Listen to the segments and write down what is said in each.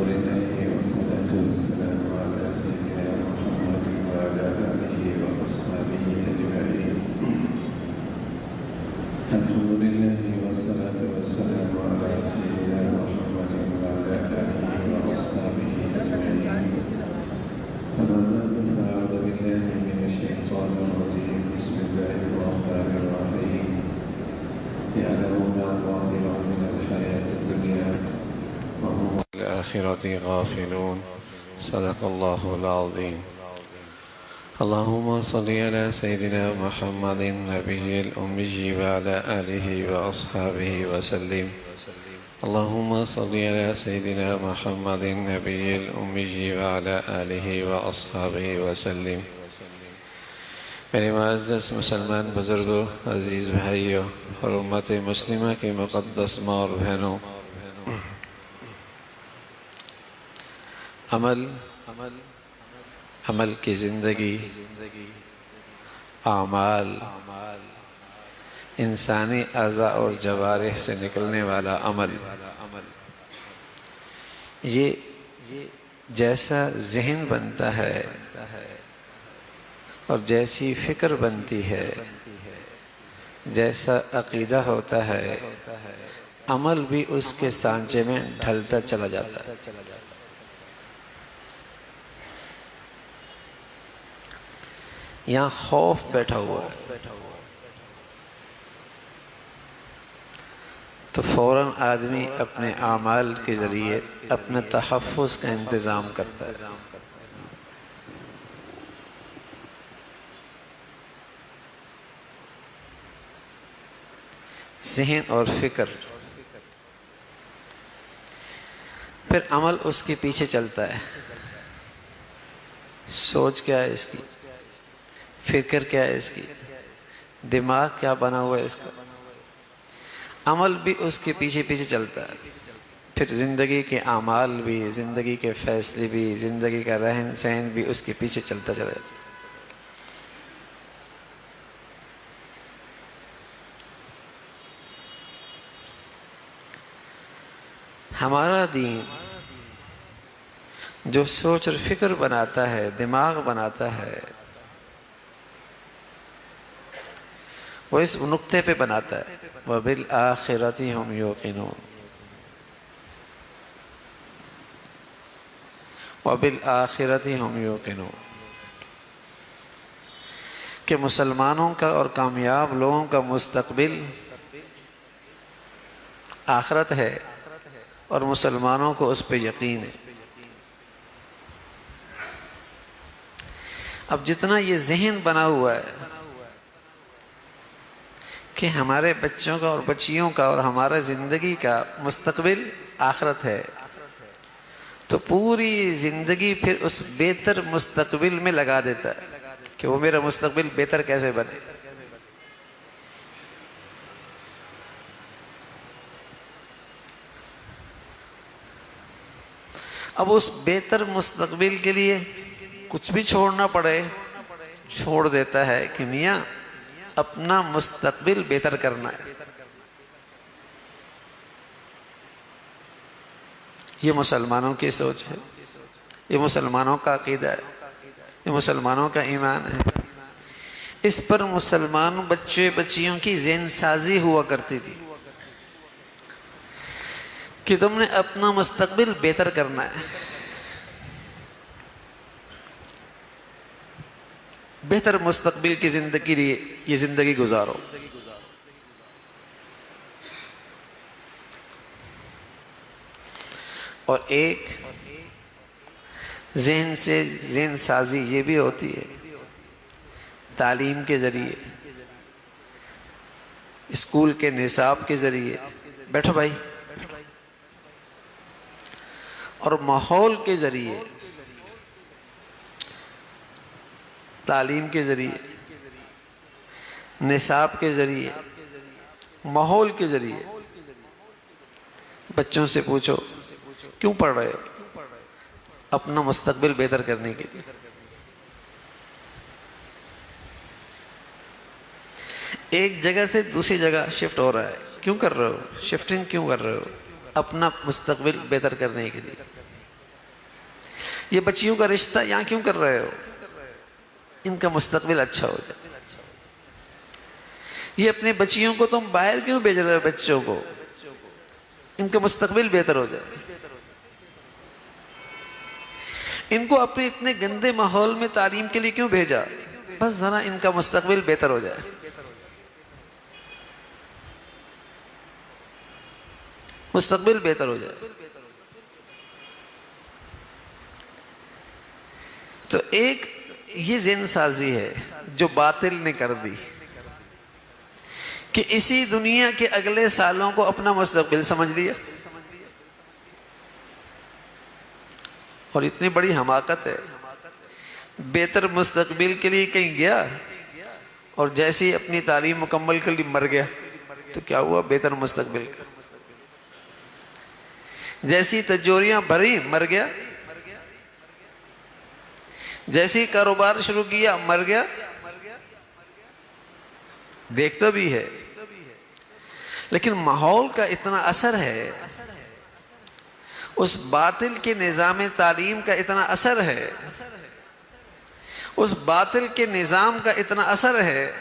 لله والصلاة والسلام على سيدنا محمد وعلى آله وأصحابه أجمعين. الحمد لله والصلاة والسلام على سيدنا محمد وعلى آله وأصحابه أجمعين. أما بعد فأعوذ بالله من الشيطان الرجيم. بسم الله الرحمن الرحيم. يعلمون ظاهرا من الحياة الدنيا وهم عن الآخرة غافلون. صدق الله العظيم. اللهم صل على سيدنا محمد النبي الأمي وعلى آله وأصحابه وسلم. اللهم صل على سيدنا محمد النبي الأمي وعلى آله وأصحابه وسلم. میرے معزز مسلمان بزرگوں، عزیز بھائیوں اور امت مسلمہ کی مقدس ماں اور بہنوں، عمل کی زندگی، اعمال، انسانی اعضاء اور جوارح سے نکلنے والا عمل، یہ جیسا ذہن بنتا ہے اور جیسی فکر بنتی ہے، جیسا عقیدہ ہوتا ہے، عمل بھی اس کے سانچے میں ڈھلتا چلا جاتا ہے۔ یہاں خوف بیٹھا ہوا ہے تو فوراً آدمی اپنے اعمال کے ذریعے اپنے تحفظ کا انتظام کرتا ہے۔ ذہن اور فکر، پھر عمل اس کے پیچھے چلتا ہے۔ سوچ کیا ہے اس کی، فکر کیا ہے اس کی، دماغ کیا بنا ہوا ہے اس کا، عمل بھی اس کے پیچھے پیچھے چلتا ہے۔ پھر زندگی کے اعمال بھی، زندگی کے فیصلے بھی، زندگی کا رہن سہن بھی اس کے پیچھے چلتا چلا جاتا ہے۔ ہمارا دین جو سوچ اور فکر بناتا ہے، دماغ بناتا ہے، وہ اس نقطے پہ بناتا ہے وَبِالْآخِرَةِ هُمْ يُوقِنُونَ، وَبِالْآخِرَةِ هُمْ يُوقِنُونَ، کہ مسلمانوں کا اور کامیاب لوگوں کا مستقبل آخرت ہے اور مسلمانوں کو اس پہ یقین ہے۔ اب جتنا یہ ذہن بنا ہوا ہے کہ ہمارے بچوں کا اور بچیوں کا اور ہمارا زندگی کا مستقبل آخرت ہے، تو پوری زندگی پھر اس بہتر مستقبل میں لگا دیتا ہے کہ وہ میرا مستقبل بہتر کیسے بنے۔ اب اس بہتر مستقبل کے لیے کچھ بھی چھوڑنا پڑے چھوڑ دیتا ہے کہ میاں اپنا مستقبل بہتر کرنا ہے۔ یہ مسلمانوں کی سوچ ہے، یہ مسلمانوں کا عقیدہ ہے، یہ مسلمانوں کا ایمان ہے۔ اس پر مسلمان بچے بچیوں کی ذہن سازی ہوا کرتی تھی کہ تم نے اپنا مستقبل بہتر کرنا ہے، بہتر مستقبل کی زندگی لیے یہ زندگی گزارو۔ اور ایک ذہن سے ذہن سازی یہ بھی ہوتی ہے تعلیم کے ذریعے، اسکول کے نصاب کے ذریعے، بیٹھو بھائی، اور ماحول کے ذریعے، تعلیم کے ذریعے، نصاب کے ذریعے، ماحول کے ذریعے۔ بچوں سے پوچھو کیوں پڑھ رہے ہو؟ اپنا مستقبل بہتر کرنے کے لیے۔ ایک جگہ سے دوسری جگہ شفٹ ہو رہا ہے، کیوں کر رہے ہو؟ شفٹنگ کیوں کر رہے ہو؟ اپنا مستقبل بہتر کرنے کے لیے۔ یہ بچیوں کا رشتہ یہاں کیوں کر رہے ہو؟ ان کا مستقبل اچھا ہو جائے۔ یہ اپنے بچیوں کو تم باہر کیوں بھیج رہے ہو؟ بچوں کو ان کا مستقبل بہتر ہو جائے۔ ان کو اپنے اتنے گندے ماحول میں تعلیم کے لیے کیوں بھیجا؟ بس ذرا ان کا مستقبل بہتر ہو جائے۔ مستقبل بہتر ہو جائے۔ تو ایک یہ ذہن سازی ہے جو باطل نے کر دی کہ اسی دنیا کے اگلے سالوں کو اپنا مستقبل سمجھ لیا، اور اتنی بڑی حماقت ہے، بہتر مستقبل کے لیے کہیں گیا اور جیسے ہی اپنی تعلیم مکمل کر لی مر گیا، تو کیا ہوا بہتر مستقبل کا؟ جیسی تجوریاں بھری مر گیا، جیسی کاروبار شروع کیا مر گیا۔ دیکھتا بھی ہے لیکن ماحول کا اتنا اثر ہے، اس باطل کے نظام تعلیم کا اتنا اثر ہے، اس باطل کے نظام کا اتنا اثر ہے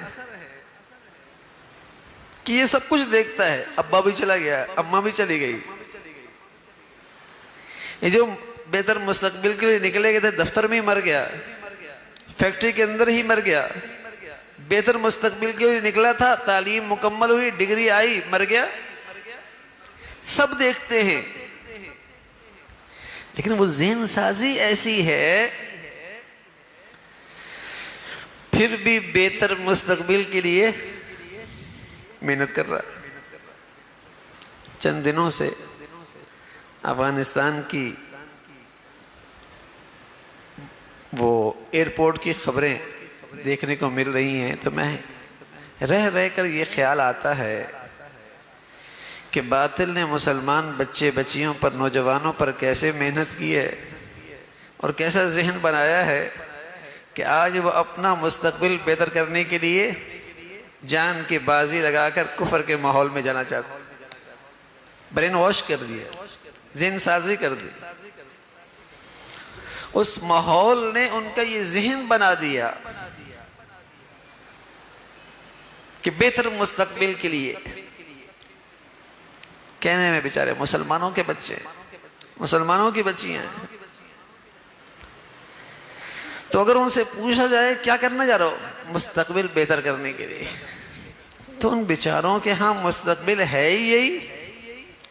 کہ یہ سب کچھ دیکھتا ہے۔ ابا بھی چلا گیا، اماں بھی چلی گئی، یہ جو بہتر مستقبل کے لیے نکلے گئے تھے دفتر میں ہی مر گیا، فیکٹری کے اندر ہی مر گیا۔ بہتر مستقبل کے لیے نکلا تھا، تعلیم مکمل ہوئی، ڈگری آئی، مر گیا۔ سب دیکھتے ہیں لیکن وہ ذہن سازی ایسی ہے، پھر بھی بہتر مستقبل کے لیے محنت کر رہا ہے۔ چند دنوں سے افغانستان کی وہ ایئرپورٹ کی خبریں دیکھنے کو مل رہی ہیں تو میں رہ کر یہ خیال آتا ہے کہ باطل نے مسلمان بچے بچیوں پر، نوجوانوں پر کیسے محنت کی ہے اور کیسا ذہن بنایا ہے کہ آج وہ اپنا مستقبل بہتر کرنے کے لیے جان کی بازی لگا کر کفر کے ماحول میں جانا چاہتا، برین واش کر دیا، ذہن سازی کر دی۔ اس ماحول نے ان کا یہ ذہن بنا دیا کہ بہتر مستقبل کے لیے، کہنے میں بیچارے مسلمانوں کے بچے، مسلمانوں کی بچیاں ہیں، تو اگر ان سے پوچھا جائے کیا کرنا جا رہا ہو؟ مستقبل بہتر کرنے کے لیے، تو ان بیچاروں کے ہاں مستقبل ہے ہی یہی،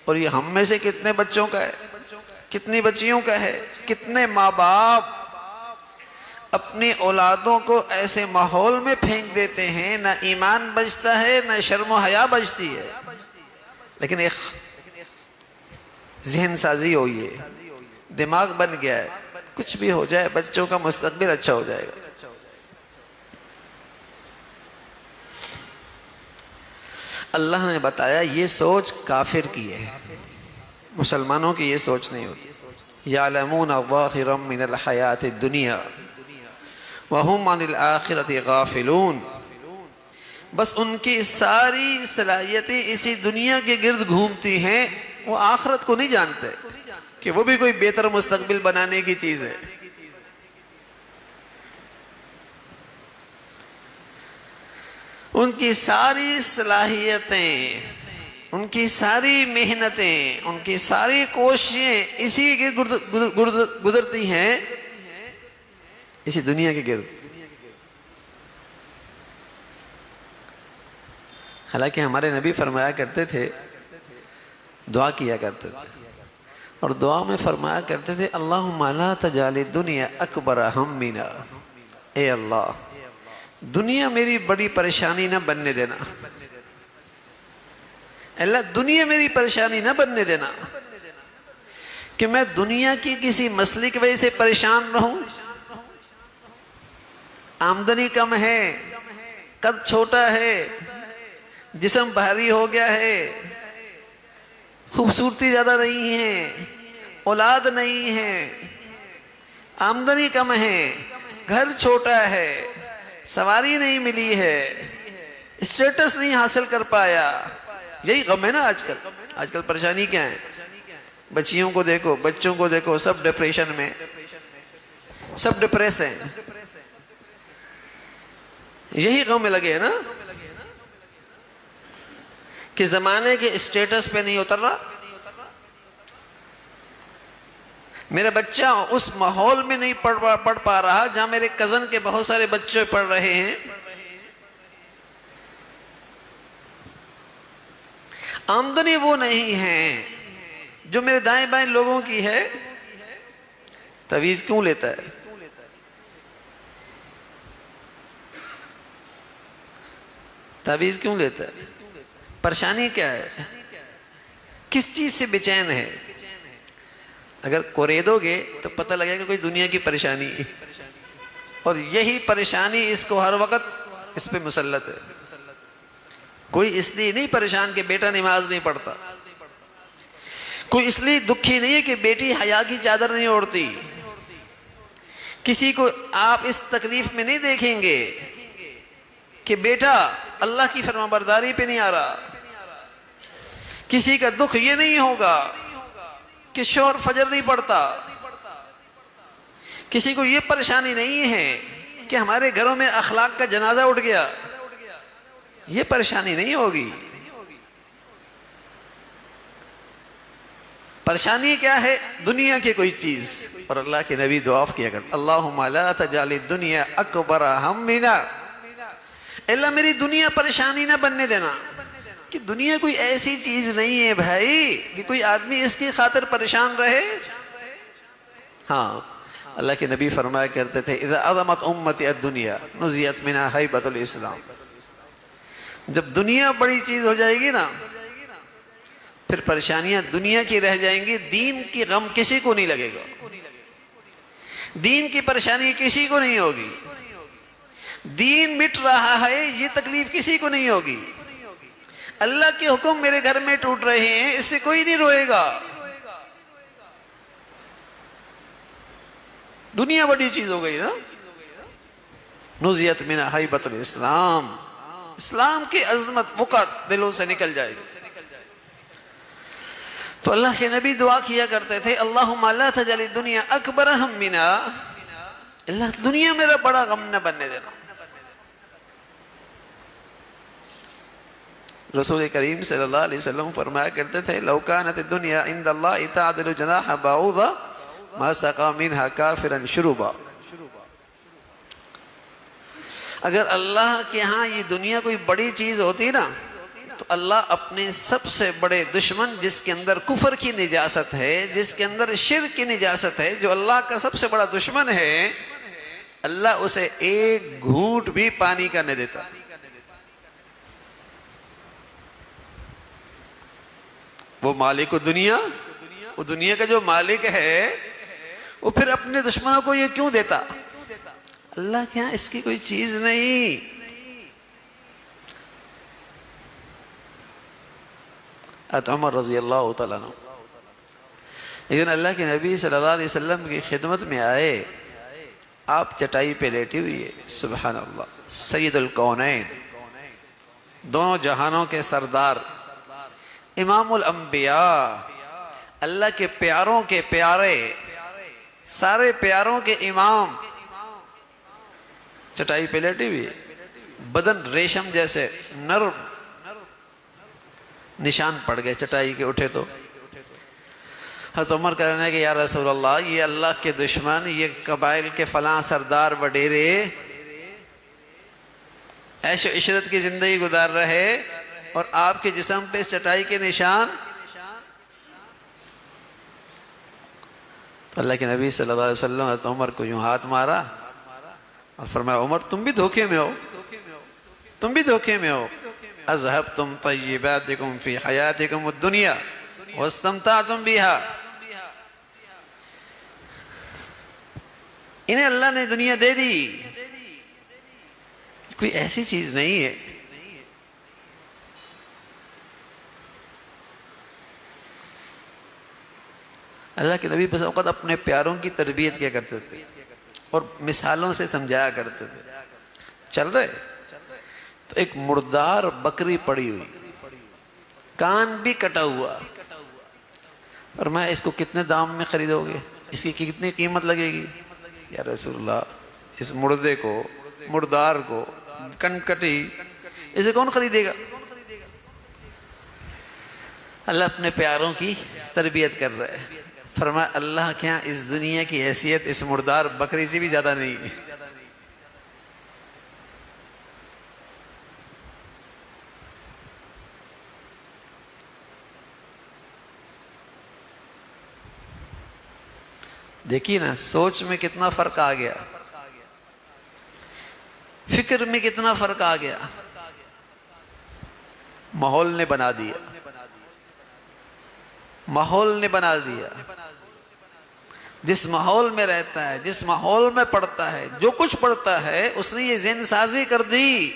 اور یہ ہم میں سے کتنے بچوں کا ہے، کتنی بچیوں کا ہے، کتنے ماں باپ اپنی اولادوں کو ایسے ماحول میں پھینک دیتے ہیں، نہ ایمان بچتا ہے نہ شرم و حیا بچتی ہے، لیکن ایک ذہن سازی ہوئی ہے، دماغ بن گیا ہے، کچھ بھی ہو جائے بچوں کا مستقبل اچھا ہو جائے گا۔ اللہ نے بتایا یہ سوچ کافر کی ہے، مسلمانوں کی یہ سوچ نہیں ہوتی۔ یعلمون ظاہرا من الحیات الدنیا وہم عن الآخرۃ غافلون، بس ان کی ساری صلاحیتیں اسی دنیا کے گرد گھومتی ہیں، وہ آخرت کو نہیں جانتے کہ وہ بھی کوئی بہتر مستقبل بنانے کی چیز ہے۔ ان کی ساری صلاحیتیں، ان کی ساری محنتیں، ان کی ساری کوششیں اسی کے گزرتی ہیں، اسی دنیا کے گرد۔ حالانکہ ہمارے نبی فرمایا کرتے تھے، دعا کیا کرتے تھے، اور دعا میں فرمایا کرتے تھے اللہم لا تجعل الدنیا اکبر ہمنا، اے اللہ دنیا میری بڑی پریشانی نہ بننے دینا، اللہ دنیا میری پریشانی نہ بننے دینا کہ میں دنیا کی کسی مسئلے کی وجہ سے پریشان رہوں۔ آمدنی کم ہے، قد چھوٹا ہے، جسم بھاری ہو گیا ہے، خوبصورتی زیادہ نہیں ہے، اولاد نہیں ہے، آمدنی کم ہے، گھر چھوٹا ہے، سواری نہیں ملی ہے، اسٹیٹس نہیں حاصل کر پایا، یہی غم ہے نا آج کل۔ آج کل پریشانی کیا ہے؟ بچیوں کو دیکھو، بچوں کو دیکھو، سب ڈپریشن میں، سب ڈپریس ہیں، یہی غم میں لگے ہیں نا کہ زمانے کے اسٹیٹس پہ نہیں اتر رہا. میرا بچہ اس ماحول میں نہیں پڑھ پا رہا جہاں میرے کزن کے بہت سارے بچے پڑھ رہے ہیں. آمدنی وہ نہیں ہے جو میرے دائیں بائیں لوگوں کی ہے. تعویذ کیوں لیتا ہے؟ تعویذ کیوں لیتا ہے؟ پریشانی کیا ہے؟ کس چیز سے بے چین ہے؟ اگر کوریدو گے تو پتہ لگے گا کوئی دنیا کی پریشانی، اور یہی پریشانی اس کو ہر وقت اس پہ مسلط ہے. کوئی اس لیے نہیں پریشان کہ بیٹا نماز نہیں پڑھتا، کوئی اس لیے دکھی نہیں ہے کہ بیٹی حیا کی چادر نہیں اوڑھتی. کسی کو آپ اس تکلیف میں نہیں دیکھیں گے کہ بیٹا اللہ کی فرمانبرداری پہ نہیں آ رہا. کسی کا دکھ یہ نہیں ہوگا کہ شوہر فجر نہیں پڑھتا. کسی کو یہ پریشانی نہیں ہے کہ ہمارے گھروں میں اخلاق کا جنازہ اٹھ گیا. یہ پریشانی نہیں ہوگی. پریشانی کیا ہے؟ دنیا کی کوئی چیز. اور اللہ کے نبی دعا کیا کرتے، اللہم لا تجعل الدنیا اکبر ہمنا، اللہ میری دنیا پریشانی نہ بننے دینا. کہ دنیا کوئی ایسی چیز نہیں ہے بھائی کہ کوئی آدمی اس کی خاطر پریشان رہے. ہاں، اللہ کے نبی فرمایا کرتے تھے اذا عظمت امتی الدنیا نزیت منها ہیبۃ الاسلام. جب دنیا بڑی چیز ہو جائے گی نا، پھر پریشانیاں دنیا کی رہ جائیں گی، دین کی غم کسی کو نہیں لگے گا، دین کی پریشانی کسی کو نہیں ہوگی. دین مٹ رہا ہے یہ تکلیف کسی کو نہیں ہوگی. اللہ کے حکم میرے گھر میں ٹوٹ رہے ہیں، اس سے کوئی نہیں روئے گا. دنیا بڑی چیز ہو گئی نا. نزیت من ہیبۃ الاسلام، اسلام کی عظمت وقت دلوں سے نکل جائے گی. تو اللہ کے نبی دعا کیا کرتے تھے اللہم لا تجعل الدنیا اکبر ہمنا، اللہ دنیا میرا بڑا غم نہ بننے دینا. رسول کریم صلی اللہ علیہ وسلم فرمایا کرتے تھے لو کانت الدنیا عند اللہ تعدل جناح بعوضہ ما سقى منها کافرا شربا. اگر اللہ کے ہاں یہ دنیا کوئی بڑی چیز ہوتی نا تو اللہ اپنے سب سے بڑے دشمن جس کے اندر کفر کی نجاست ہے، جس کے اندر شرک کی نجاست ہے، جو اللہ کا سب سے بڑا دشمن ہے، اللہ اسے ایک گھونٹ بھی پانی کا نہ دیتا. وہ مالک دنیا، وہ دنیا کا جو مالک ہے، وہ پھر اپنے دشمنوں کو یہ کیوں دیتا؟ اللہ کے ہاں اس کی کوئی چیز نہیں. عمر رضی اللہ تعالیٰ عنہ لیکن اللہ کے نبی صلی اللہ علیہ وسلم کی خدمت میں آئے. آپ چٹائی پہ لیٹی ہوئی ہے، سبحان اللہ، سید الکونین، دونوں جہانوں کے سردار، امام الانبیاء، اللہ کے پیاروں کے پیارے، سارے پیاروں کے امام، چٹائی پہ لیٹی ہوئی ہے. بدن ریشم جیسے نرم، نشان پڑ گئے چٹائی کے اٹھے تو. حضرت عمر کہنے ہیں کہ یا رسول اللہ، یہ اللہ کے دشمن، یہ قبائل کے فلاں سردار وڈیرے عیش و عشرت کی زندگی گزار رہے اور آپ کے جسم پہ اس چٹائی کے نشان. اللہ کے نبی صلی اللہ علیہ وسلم حضرت عمر کو یوں ہاتھ مارا اور فرمایا عمر تم بھی دھوکے میں ہو، تم بھی دھوکے میں ہو. اذهبتم طیباتکم فی حیاتکم الدنیا واستمتعتم بها. انہیں اللہ نے دنیا دے دی، کوئی ایسی چیز نہیں ہے. اللہ کے نبی بس اوقات اپنے پیاروں کی تربیت کیا کرتے تھے اور مثالوں سے سمجھایا کرتے تھے. چل رہے تو ایک مردار بکری پڑی ہوئی، کان بھی کٹا ہوا، اور میں اس کو کتنے دام میں خریدو گے، اس کی کتنی قیمت لگے گی؟ یا رسول اللہ اس مردے کو، مردار کو، کنکٹی، اسے کون خریدے گا؟ اللہ اپنے پیاروں کی تربیت کر رہا ہے، فرمایا اللہ کے ہاں اس دنیا کی حیثیت اس مردار بکری سے بھی زیادہ نہیں ہے۔ دیکھیے نا سوچ میں کتنا فرق آ گیا، فکر میں کتنا فرق آ گیا، ماحول نے بنا دیا، ماحول نے بنا دیا۔ جس ماحول میں رہتا ہے، جس ماحول میں پڑھتا ہے، جو کچھ پڑھتا ہے، اس نے یہ ذہن سازی کر دی،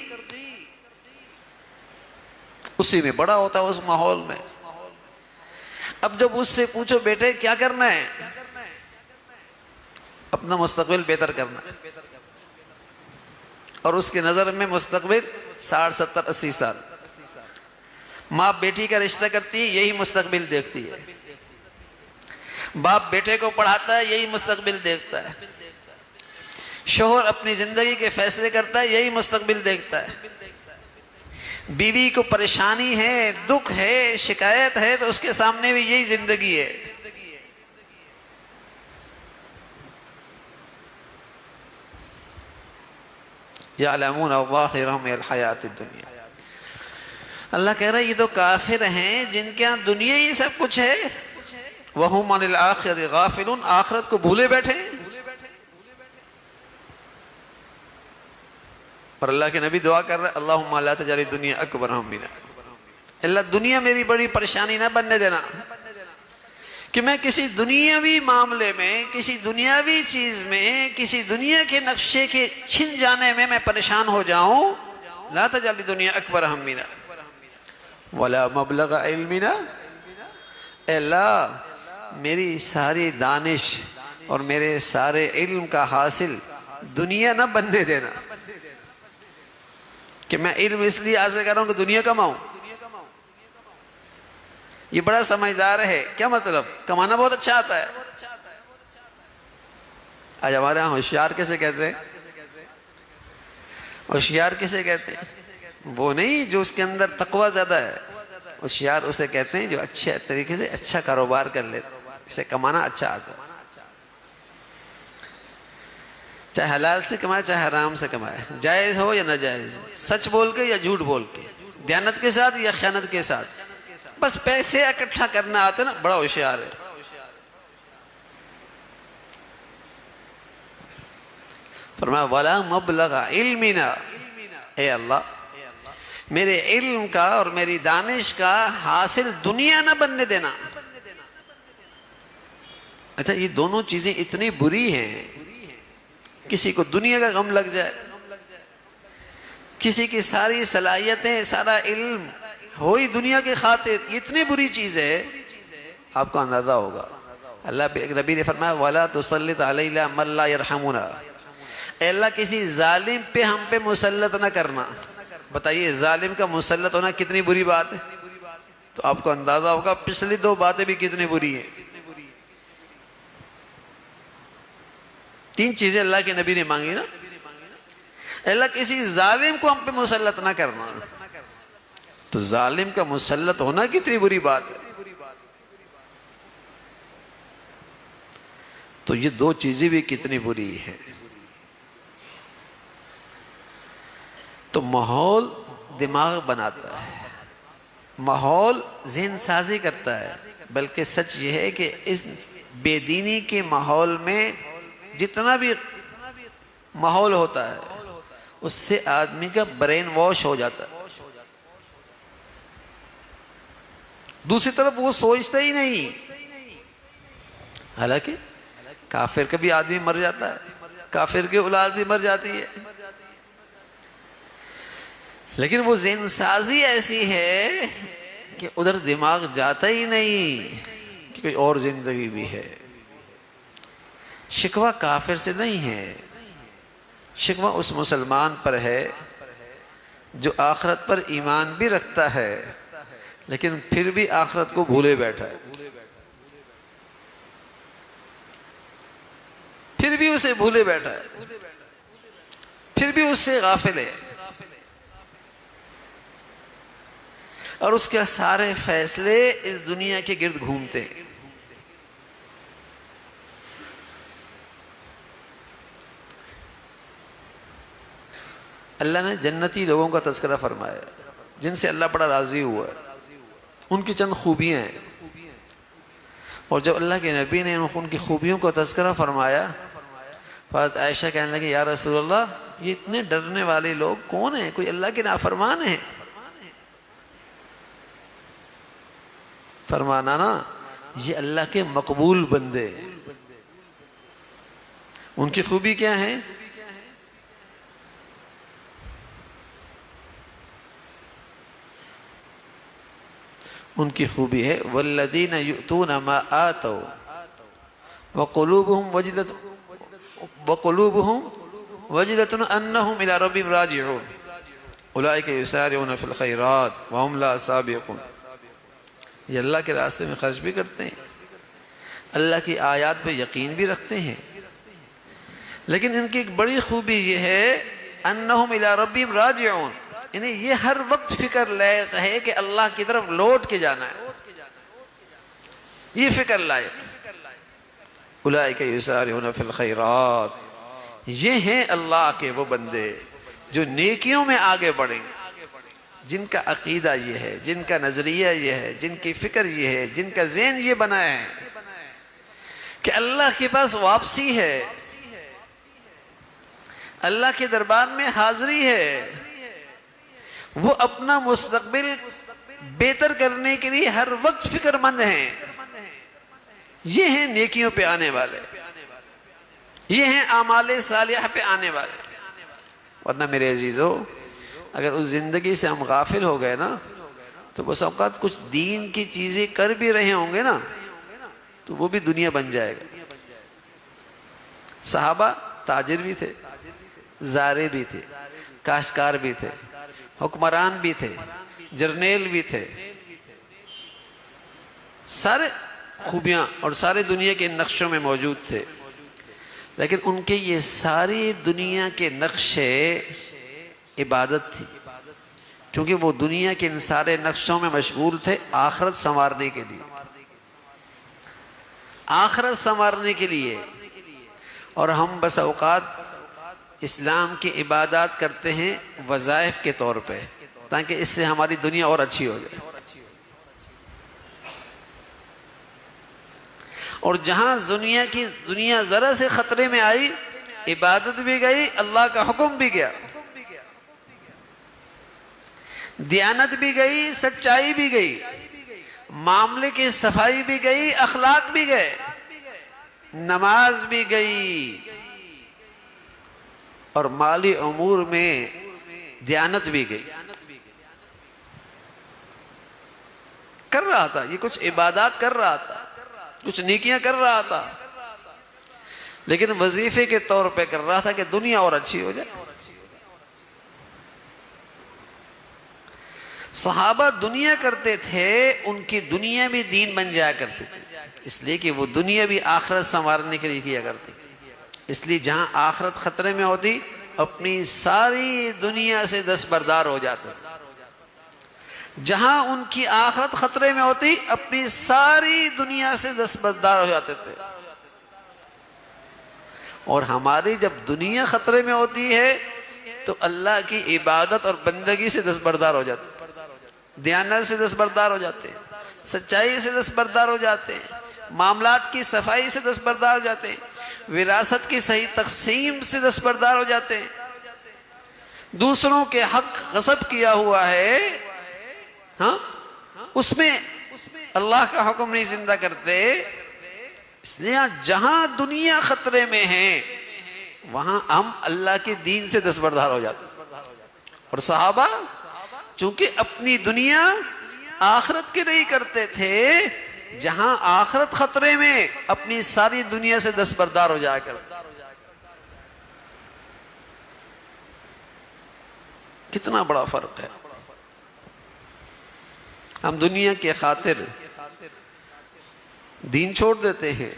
اسی میں بڑا ہوتا ہے، اس ماحول میں۔ اب جب اس سے پوچھو بیٹے کیا کرنا ہے، اپنا مستقبل بہتر کرنا، اور اس کی نظر میں مستقبل 60 70 80 سال۔ ماں بیٹی کا رشتہ کرتی ہے، یہی مستقبل دیکھتی ہے، باپ بیٹے کو پڑھاتا ہے، یہی مستقبل دیکھتا ہے، شوہر اپنی زندگی کے فیصلے کرتا ہے، یہی مستقبل دیکھتا ہے۔ بیوی کو پریشانی ہے، دکھ ہے، شکایت ہے، تو اس کے سامنے بھی یہی زندگی ہے۔ یعلمون ظاہرا من الحیات الدنیا، اللہ کہہ رہا ہے یہ تو کافر ہیں جن کے ہاں دنیا ہی سب کچھ ہے، وَهُمْ عَنِ الْآخِرَةِ غَافِلُونَ، آخرت کو بھولے بیٹھے۔ اور اللہ کے نبی دعا کر رہے ہیں اللہم لا تجعل الدنیا اکبر ہمنا، اللہ دنیا میری بڑی پریشانی نہ بننے دینا، کہ میں کسی دنیاوی معاملے میں، کسی دنیاوی چیز میں، کسی دنیا کے نقشے کے چھن جانے میں پریشان ہو جاؤں۔ لا تجعل الدنیا اکبر ہمنا ولا مبلغ علمنا، اے اللہ میری ساری دانش اور میرے سارے علم کا حاصل دنیا نہ بننے دینا، کہ میں علم اس لیے حاصل کر رہا ہوں کہ دنیا کماؤں۔ یہ بڑا سمجھدار ہے، کیا مطلب؟ کمانا بہت اچھا آتا ہے۔ آج ہمارے ہاں ہوشیار کیسے کہتے ہیں؟ ہوشیار کسے کہتے ہیں؟ وہ نہیں جو اس کے اندر تقوی زیادہ ہے، ہوشیار اسے کہتے ہیں جو اچھے طریقے سے اچھا کاروبار کر لیتا، اسے کمانا اچھا آتا ہے، چاہے حلال سے کمائے چاہے حرام سے کمائے، جائز ہو یا ناجائز، سچ بول کے یا جھوٹ بول کے، دیانت کے ساتھ یا خیانت کے ساتھ، بس پیسے اکٹھا کرنا آتا ہے نا، بڑا ہوشیار ہے۔ فرمایا وَلَا مَبْلَغَ عِلْمِنَا، اے اللہ میرے علم کا اور میری دانش کا حاصل دنیا نہ بننے دینا۔ اچھا یہ دونوں چیزیں اتنی بری ہیں، کسی کو دنیا کا غم لگ جائے، کسی کی ساری صلاحیتیں، سارا علم ہوئی دنیا کے خاطر، یہ اتنی بری چیز ہے، آپ کو اندازہ ہوگا۔ اللہ نبی نے فرمایا وَلَا تُسَلِّطْ عَلَيْنَا مَن لَا يَرْحَمُنَا، اے اللہ کسی ظالم پہ ہم پہ مسلط نہ کرنا۔ بتائیے ظالم کا مسلط ہونا کتنی بری بات ہے، تو آپ کو اندازہ ہوگا پچھلی دو باتیں بھی کتنی بری ہیں۔ تین چیزیں اللہ کے نبی نے مانگی نا، اللہ کسی ظالم کو ہم پہ مسلط نہ کرنا، تو ظالم کا مسلط ہونا کتنی بری بات ہے۔ تو یہ دو چیزیں بھی کتنی بری ہیں۔ تو ماحول دماغ بناتا ہے، ماحول ذہن سازی کرتا ہے، بلکہ سچ یہ ہے کہ اس بے دینی کے ماحول میں جتنا بھی ماحول ہوتا ہے اس سے آدمی کا برین واش ہو جاتا ہے، دوسری طرف وہ سوچتا ہی نہیں۔ حالانکہ کافر کا بھی آدمی مر جاتا ہے، کافر کی اولاد بھی مر جاتی ہے، لیکن وہ ذہن سازی ایسی ہے کہ ادھر دماغ جاتا ہی نہیں کہ کوئی اور زندگی بھی ہے۔ شکوہ کافر سے نہیں ہے، شکوہ اس مسلمان پر ہے جو آخرت پر ایمان بھی رکھتا ہے لیکن پھر بھی آخرت کو بھولے بیٹھا ہے، پھر پھر بھی اسے بھولے بیٹھا ہے، پھر بھی اس سے غافل ہے، اور اس کے سارے فیصلے اس دنیا کے گرد گھومتے ہیں۔ اللہ نے جنتی لوگوں کا تذکرہ فرمایا جن سے اللہ بڑا راضی ہوا ہے، ان کی چند خوبیاں ہیں، اور جب اللہ کے نبی نے ان کی خوبیوں کو تذکرہ فرمایا، حضرت عائشہ کہنے لگی یا رسول اللہ، یہ اتنے ڈرنے والے لوگ کون ہیں؟ کوئی اللہ کے نافرمان ہیں؟ فرمانا نا، یہ اللہ کے مقبول بندے ہیں۔ ان کی خوبی کیا ہے؟ ان کی خوبی ہے والذین یؤتون ما آتوا وقلوبهم وجلة انہم الی ربہم راجعون اولئک یسارعون فی الخیرات وهم لا سابقون۔ یہ اللہ کے راستے میں خرچ بھی کرتے ہیں، اللہ کی آیات پہ یقین بھی رکھتے ہیں، لیکن ان کی ایک بڑی خوبی یہ ہے انہم الی ربہم راجعون، انہیں یہ ہر وقت فکر لائق ہے کہ اللہ کی طرف لوٹ کے جانا ہے، یہ فکر لائق۔ اولئک یسارعون فی الخیرات، یہ ہیں اللہ کے وہ بندے جو نیکیوں میں آگے بڑھیں گے، جن کا عقیدہ یہ ہے، جن کا نظریہ یہ ہے، جن کی فکر یہ ہے، جن کا ذہن یہ بنا ہے کہ اللہ کے پاس واپسی ہے، اللہ کے دربار میں حاضری ہے، وہ اپنا مستقبل بہتر کرنے کے لیے ہر وقت فکر مند ہیں۔ یہ ہیں نیکیوں پہ آنے والے، یہ ہیں اعمال صالحہ پہ آنے والے۔ ورنہ میرے عزیزو، اگر اس زندگی سے ہم غافل ہو گئے نا، تو بس اوقات کچھ دین کی چیزیں کر بھی رہے ہوں گے نا، تو وہ بھی دنیا بن جائے گا۔ صحابہ تاجر بھی تھے، زارع بھی تھے، کاشتکار بھی تھے، حکمران بھی تھے، جرنیل بھی تھے، سارے خوبیاں اور سارے دنیا کے نقشوں میں موجود تھے، لیکن ان کے یہ ساری دنیا کے نقشے عبادت تھی، کیونکہ وہ دنیا کے ان سارے نقشوں میں مشغول تھے آخرت سنوارنے کے لیے، آخرت سنوارنے کے لیے۔ اور ہم بس اوقات اسلام کی عبادات کرتے ہیں وظائف کے طور پہ، تاکہ اس سے ہماری دنیا اور اچھی ہو جائے، اور جہاں دنیا ذرا سے خطرے میں آئی، عبادت بھی گئی، اللہ کا حکم بھی گیا، دیانت بھی گئی، سچائی بھی گئی، معاملے کی صفائی بھی گئی، اخلاق بھی گئے، نماز بھی گئی، اور مالی امور میں دیانت بھی گئی۔ کر رہا تھا یہ کچھ عبادات، کر رہا تھا کچھ نیکیاں کر رہا تھا، لیکن وظیفے کے طور پہ کر رہا تھا کہ دنیا اور اچھی ہو جائے۔ صحابہ دنیا کرتے تھے، ان کی دنیا بھی دین بن جایا کرتی تھی، اس لیے کہ وہ دنیا بھی آخرت سنوارنے کے لیے کیا کرتی تھی۔ اس لیے جہاں آخرت خطرے میں ہوتی، اپنی ساری دنیا سے دستبردار ہو جاتے، جہاں ان کی آخرت خطرے میں ہوتی، اپنی ساری دنیا سے دستبردار ہو جاتے تھے۔ اور ہماری جب دنیا خطرے میں ہوتی ہے تو اللہ کی عبادت اور بندگی سے دستبردار ہو جاتے، دیانت سے دستبردار ہو جاتے، سچائی سے دستبردار ہو جاتے، معاملات کی صفائی سے دستبردار ہو جاتے، وراثت کی صحیح تقسیم سے دستبردار ہو جاتے، دوسروں کے حق غصب کیا ہوا ہے، ہاں اس میں اللہ کا حکم نہیں زندہ کرتے۔ اس لیے جہاں دنیا خطرے میں ہے، وہاں ہم اللہ کے دین سے دستبردار ہو جاتے۔ اور صحابہ چونکہ اپنی دنیا آخرت کے نہیں کرتے تھے، جہاں آخرت خطرے میں اپنی ساری دنیا سے دستبردار ہو جایا کرتے۔ کتنا بڑا فرق ہے۔ ہم دنیا کے خاطر دین چھوڑ دیتے ہیں،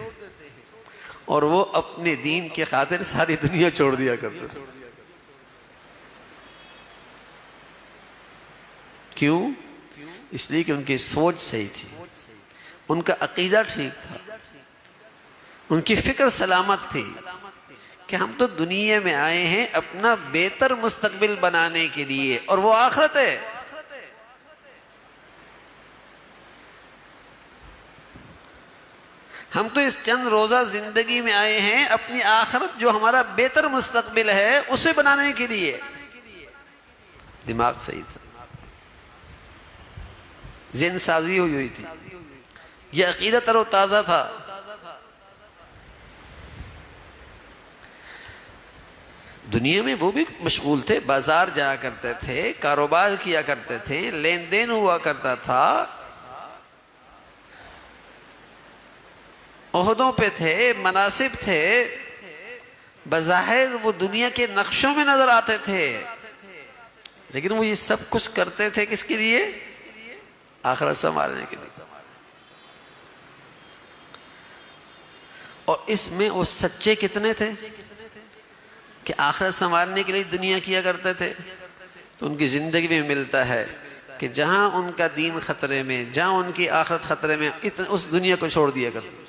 اور وہ اپنے دین کی خاطر ساری دنیا چھوڑ دیا کرتے تھے. کیوں؟ اس لیے کہ ان کی سوچ صحیح تھی، ان کا عقیدہ ٹھیک تھا، ان کی فکر سلامت تھی کہ ہم تو دنیا میں آئے ہیں اپنا بہتر مستقبل بنانے کے لیے، اور وہ آخرت ہے. ہم تو اس چند روزہ زندگی میں آئے ہیں اپنی آخرت جو ہمارا بہتر مستقبل ہے اسے بنانے کے لیے. دماغ صحیح تھا، ذہن سازی ہوئی تھی، یہ عقیدہ تر و تازہ تھا. دنیا میں وہ بھی مشغول تھے، بازار جایا کرتے تھے، کاروبار کیا کرتے تھے، لین دین ہوا کرتا تھا، عہدوں پہ تھے، مناصب تھے، بظاہر وہ دنیا کے نقشوں میں نظر آتے تھے، لیکن وہ یہ سب کچھ کرتے تھے کس کے لیے؟ آخرت سنوارنے کے لیے. اور اس میں وہ سچے کتنے تھے کہ آخرت سنوارنے کے لیے دنیا کیا کرتے تھے. تو ان کی زندگی میں ملتا ہے کہ جہاں ان کا دین خطرے میں، جہاں ان کی آخرت خطرے میں، اس دنیا کو چھوڑ دیا کرتے،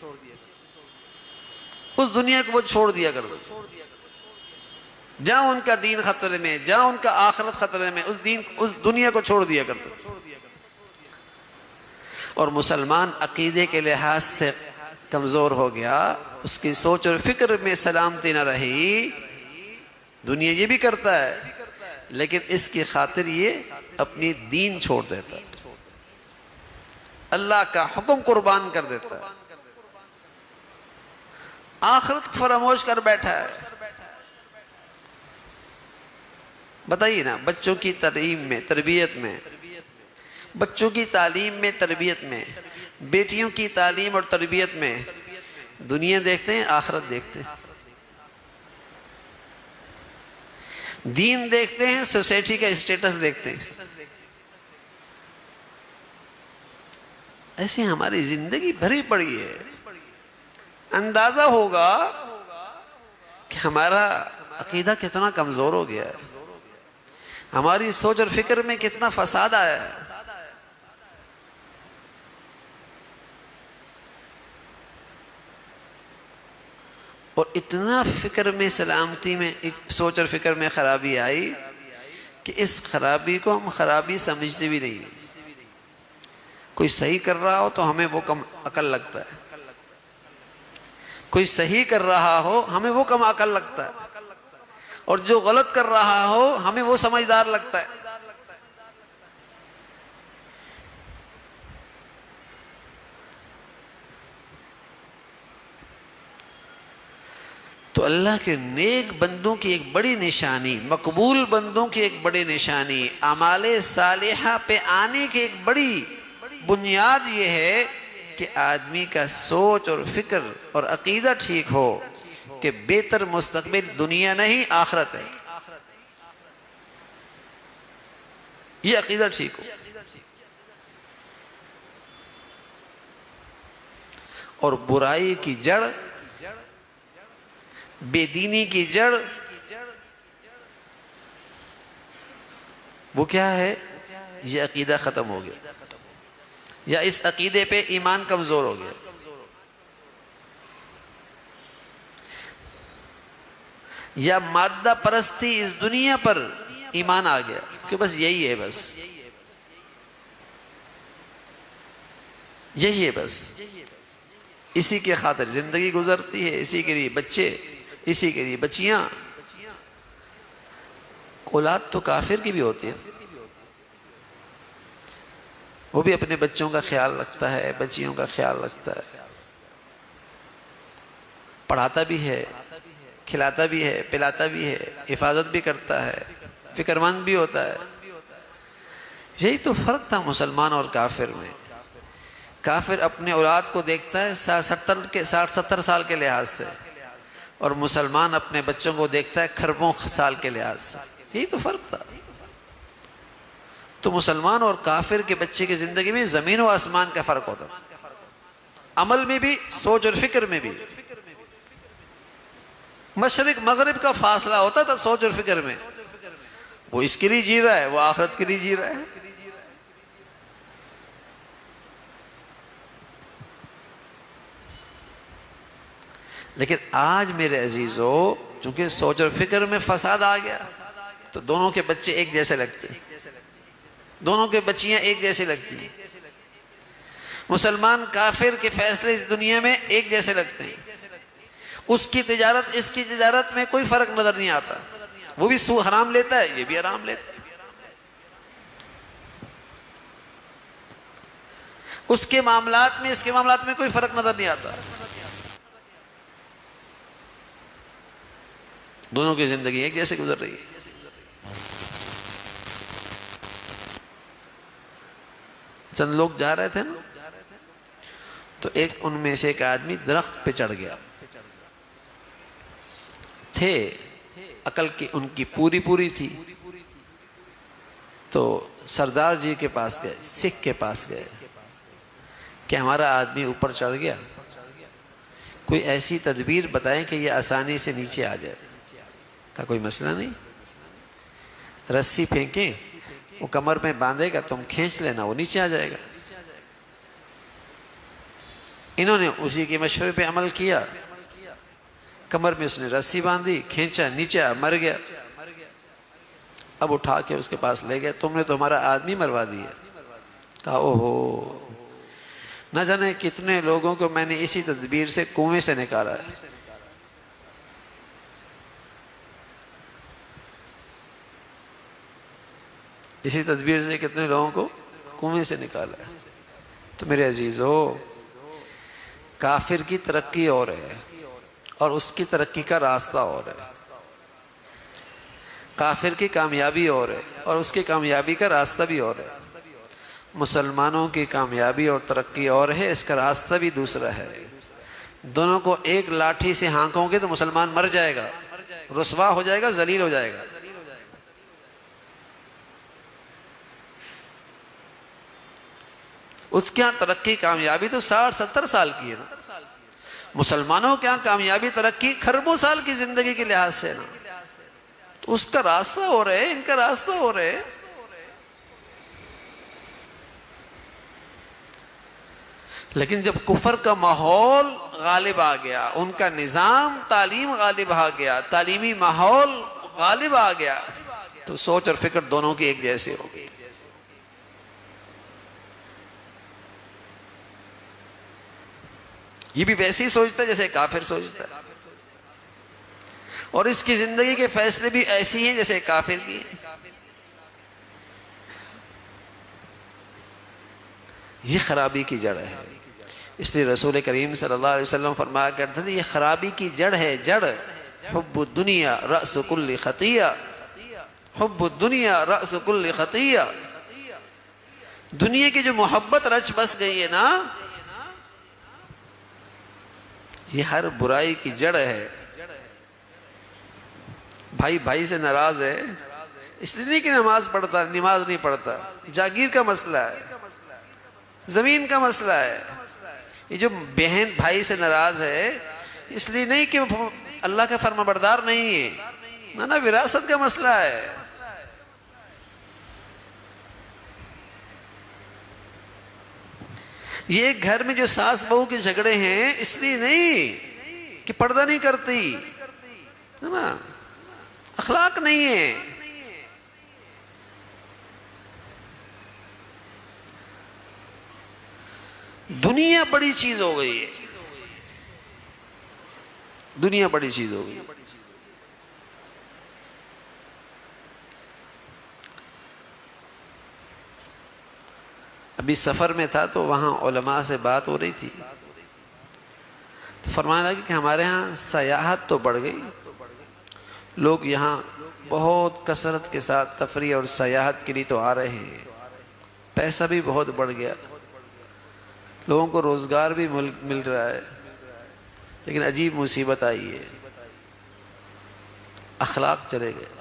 اس دنیا کو وہ چھوڑ دیا کرتے. جہاں ان کا دین خطرے میں، جہاں ان کا آخرت خطرے میں، اس دنیا کو چھوڑ دیا کرتے. اور مسلمان عقیدے کے لحاظ سے کمزور ہو گیا، اس کی سوچ اور فکر میں سلامتی نہ رہی. دنیا یہ بھی کرتا ہے لیکن اس کی خاطر یہ اپنی دین چھوڑ دیتا ہے، اللہ کا حکم قربان کر دیتا ہے، آخرت فراموش کر بیٹھا ہے. بتائیے نا، بچوں کی تعلیم میں، تربیت میں، بچوں کی تعلیم میں، تربیت میں، بیٹیوں کی تعلیم اور تربیت میں دنیا دیکھتے ہیں، آخرت دیکھتے ہیں. دین دیکھتے ہیں، سوسائٹی کا اسٹیٹس دیکھتے ہیں. ایسے ہماری زندگی بھری پڑی ہے. اندازہ ہوگا کہ ہمارا عقیدہ کتنا کمزور ہو گیا ہے، ہماری سوچ اور فکر میں کتنا فساد آیا ہے. اور اتنا فکر میں سلامتی میں، سوچ اور فکر میں خرابی آئی کہ اس خرابی کو ہم خرابی سمجھتے بھی نہیں. کوئی صحیح کر رہا ہو تو ہمیں وہ کم عقل لگتا ہے، کوئی صحیح کر رہا ہو ہمیں وہ کم عقل لگتا ہے، اور جو غلط کر رہا ہو ہمیں وہ سمجھدار لگتا ہے. تو اللہ کے نیک بندوں کی ایک بڑی نشانی، مقبول بندوں کی ایک بڑی نشانی، اعمال صالحہ پہ آنے کی ایک بڑی بنیاد یہ ہے کہ آدمی کا سوچ اور فکر اور عقیدہ ٹھیک ہو کہ بہتر مستقبل دنیا نہیں آخرت ہے. یہ عقیدہ ٹھیک ہو. اور برائی کی جڑ، بے دینی کی جڑ وہ کیا ہے؟ یہ عقیدہ ختم ہو گیا، یا اس عقیدے پہ ایمان کمزور ہو گیا. یا مادہ پرستی اس دنیا پر ایمان آ گیا کہ بس یہی ہے، بس یہی ہے، بس اسی کے خاطر زندگی گزرتی ہے، اسی کے لیے بچے، اسی کے لیے بچیاں. اولاد تو کافر کی بھی ہوتی ہے، وہ بھی اپنے بچوں کا خیال رکھتا ہے، بچیوں کا خیال رکھتا ہے، پڑھاتا بھی ہے، کھلاتا بھی ہے، پلاتا بھی ہے، حفاظت بھی کرتا ہے، فکر مند بھی ہوتا ہے. یہی تو فرق تھا مسلمان اور کافر میں. کافر اپنے اولاد کو دیکھتا ہے 60-70 سال کے لحاظ سے، اور مسلمان اپنے بچوں کو دیکھتا ہے کھربوں سال کے لحاظ سے. یہی تو فرق تھا. تو مسلمان اور کافر کے بچے کی زندگی میں زمین و آسمان کا فرق ہوتا، عمل میں بھی، سوچ اور فکر میں بھی. مشرق مغرب کا فاصلہ ہوتا تھا سوچ اور فکر میں. وہ اس کے لیے جی رہا ہے، وہ آخرت کے لیے جی رہا ہے. لیکن آج میرے عزیزو، چونکہ سوچ اور فکر میں فساد آ گیا تو دونوں کے بچے ایک جیسے لگتے ہیں، دونوں کے بچیاں ایک جیسے لگتی ہیں. مسلمان کافر کے فیصلے اس دنیا میں ایک جیسے لگتے ہیں. اس کی تجارت اس کی تجارت میں کوئی فرق نظر نہیں آتا. وہ بھی سود حرام لیتا ہے، یہ بھی حرام لیتا ہے. اس کے معاملات میں اس کے معاملات میں کوئی فرق نظر نہیں آتا. دونوں کی زندگی ایک جیسے گزر رہی ہے. چند لوگ جا رہے تھے نا، تو ان میں سے ایک آدمی درخت پہ چڑھ گیا. تھے عقل کی ان کی پوری تھی. تو سردار جی کے پاس گئے، سکھ کے پاس گئے کہ ہمارا آدمی اوپر چڑھ گیا، کوئی ایسی تدبیر بتائیں کہ یہ آسانی سے نیچے آ جائے. کا کوئی مسئلہ نہیں، رسی پھینکیں، وہ کمر میں باندھے گا، تم کھینچ لینا، وہ نیچے آ جائے گا. انہوں نے اسی کے مشورے پہ عمل کیا. کمر میں اس نے رسی باندھی، کھینچا، نیچے مر گیا. اب اٹھا کے اس کے پاس لے گئے، تم نے تو ہمارا آدمی مروا دیا. کہا اوہو، نہ جانے کتنے لوگوں کو میں نے اسی تدبیر سے کنویں سے نکالا ہے. اسی تدبیر سے کتنے لوگوں کو کنویں سے نکالا ہے. تو میرے عزیزو، کافر کی ترقی اور ہے اور اس کی ترقی کا راستہ اور ہے. کافر کی کامیابی اور ہے اور اس کی کامیابی کا راستہ بھی اور ہے. مسلمانوں کی کامیابی اور ترقی اور ہے، اس کا راستہ بھی دوسرا ہے. دونوں کو ایک لاٹھی سے ہانکوں گے تو مسلمان مر جائے گا، رسوا ہو جائے گا، ذلیل ہو جائے گا. اس کے ہاں ترقی کامیابی تو 60-70 سال کی ہے نا. مسلمانوں کے ہاں کامیابی ترقی خربوں سال کی زندگی کے لحاظ سے نا. تو اس کا راستہ ہو رہے، ان کا راستہ ہو رہے. لیکن جب کفر کا ماحول غالب آ گیا، ان کا نظام تعلیم غالب آ گیا، تعلیمی ماحول غالب آ گیا، تو سوچ اور فکر دونوں کی ایک جیسے ہو گئی. یہ بھی ویسے ہی سوچتا ہے جیسے کافر سوچتا ہے، اور اس کی زندگی کے فیصلے بھی ایسی ہیں جیسے کافر کی ہیں. یہ خرابی کی جڑ ہے. اس لیے رسول کریم صلی اللہ علیہ وسلم فرمایا کرتے تھے، یہ خرابی کی جڑ ہے. جڑ حب الدنیا رأس کل خطیہ، حب الدنیا رأس کل خطیہ. دنیا کی جو محبت رچ بس گئی ہے نا، یہ ہر برائی کی جڑ ہے. بھائی بھائی سے ناراض ہے، اس لیے نہیں کہ نماز نہیں پڑھتا، جاگیر کا مسئلہ ہے، زمین کا مسئلہ ہے. یہ جو بہن بھائی سے ناراض ہے، اس لیے نہیں کہ اللہ کا فرما بردار نہیں ہے، نہ وراثت کا مسئلہ ہے. یہ گھر میں جو ساس بہو کے جھگڑے ہیں، اس لیے نہیں کہ پردہ نہیں کرتی ہے نا، اخلاق نہیں ہے. دنیا بڑی چیز ہو گئی ہے، دنیا بڑی چیز ہو گئی. ابھی سفر میں تھا تو وہاں علماء سے بات ہو رہی تھی، تو فرمانے لگے کہ ہمارے ہاں سیاحت تو بڑھ گئی، لوگ یہاں بہت کثرت کے ساتھ تفریح اور سیاحت کے لیے تو آ رہے ہیں، پیسہ بھی بہت بڑھ گیا، لوگوں کو روزگار بھی مل رہا ہے. لیکن عجیب مصیبت آئی ہے، اخلاق چلے گئے.